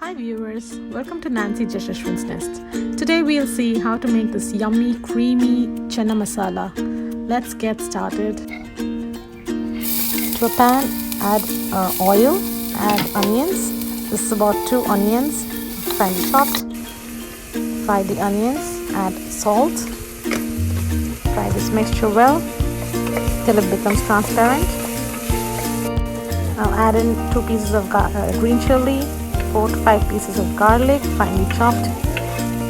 Hi viewers, welcome to Nancy Jashashwin's Nest. Today we'll see how to make this yummy, creamy Chenna masala. Let's get started. To a pan, add oil, add onions. This is about 2 onions, finely chopped. Fry the onions, add salt. Fry this mixture well till it becomes transparent. Now add in 2 pieces of green chili, 4 to 5 pieces of garlic finely chopped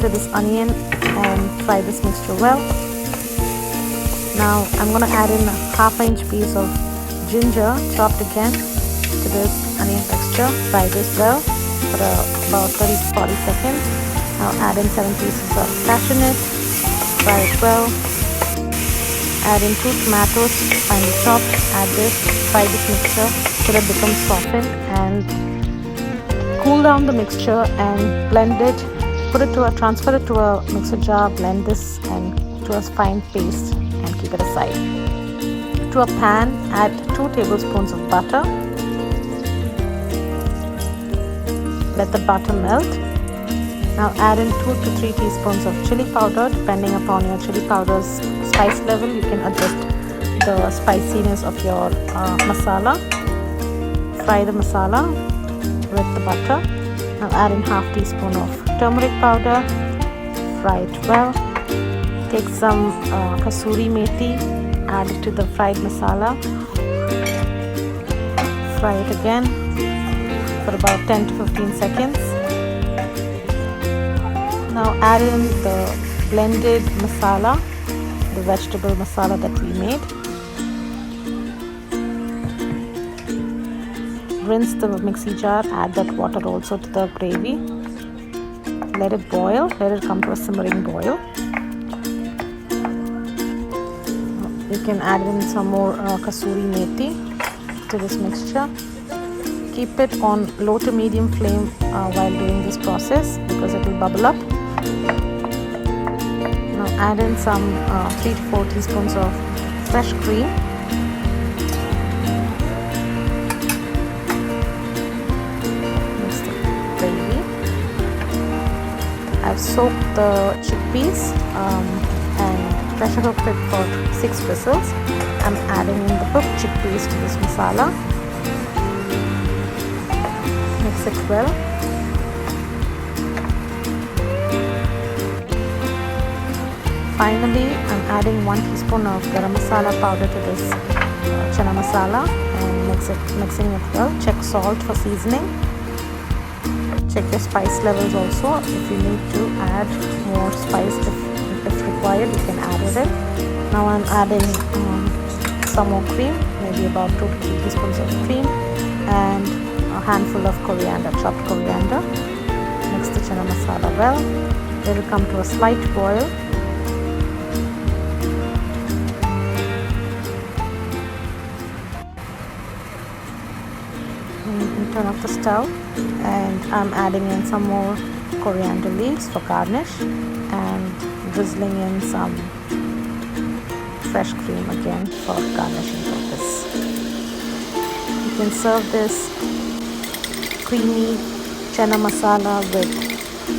to this onion and fry this mixture well. Now I'm going to add in a half-inch piece of ginger chopped again to this onion texture. Fry this well for about 30 to 40 seconds. Now add in 7 pieces of cashew nut. Fry it well. Add in 2 tomatoes finely chopped. Add this. Fry this mixture till it becomes softened and cool down the mixture and blend it. Transfer it to a mixer jar. Blend this and to a fine paste and keep it aside. To a pan, add 2 tablespoons of butter. Let the butter melt. Now add in 2 to 3 teaspoons of chili powder. Depending upon your chili powder's spice level, you can adjust the spiciness of your masala. Fry the masala with the butter. Now add in half teaspoon of turmeric powder. Fry it well. Take some kasuri methi. Add it to the fried masala. Fry it again for about 10 to 15 seconds. Now add in the blended masala, the vegetable masala that we made. Rinse the mixie jar, add that water also to the gravy. Let it boil, let it come to a simmering boil. You can add in some more kasuri methi to this mixture. Keep it on low to medium flame while doing this process because it will bubble up. Now add in some 3 to 4 teaspoons of fresh cream. Mix the gravy. I've soaked the chickpeas and pressure cooked it for 6 whistles. I'm adding in the cooked chickpeas to this masala. Mix it well. Finally, I'm adding 1 teaspoon of garam masala powder to this chana masala and mixing it well. Check salt for seasoning. Check your spice levels also. If you need to add more spice if required, you can add it in. Now I'm adding some more cream, maybe about 2 to 3 teaspoons of cream and a handful of coriander, chopped coriander. Mix the chana masala well. Let it come to a slight boil. Turn off the stove and I'm adding in some more coriander leaves for garnish and drizzling in some fresh cream again for garnishing purpose. You can serve this creamy chana masala with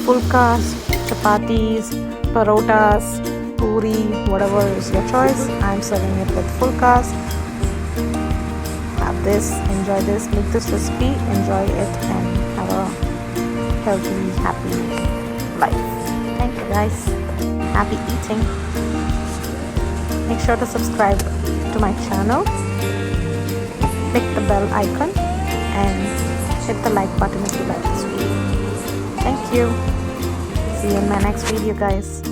fulkas, chapatis, parotas, puri, whatever is your choice. I'm serving it with fulkas. Have this, enjoy this, make this recipe, enjoy it and have a healthy, happy life. Thank you guys. Happy eating. Make sure to subscribe to my channel. Click the bell icon and hit the like button if you like this video. Thank you. See you in my next video guys.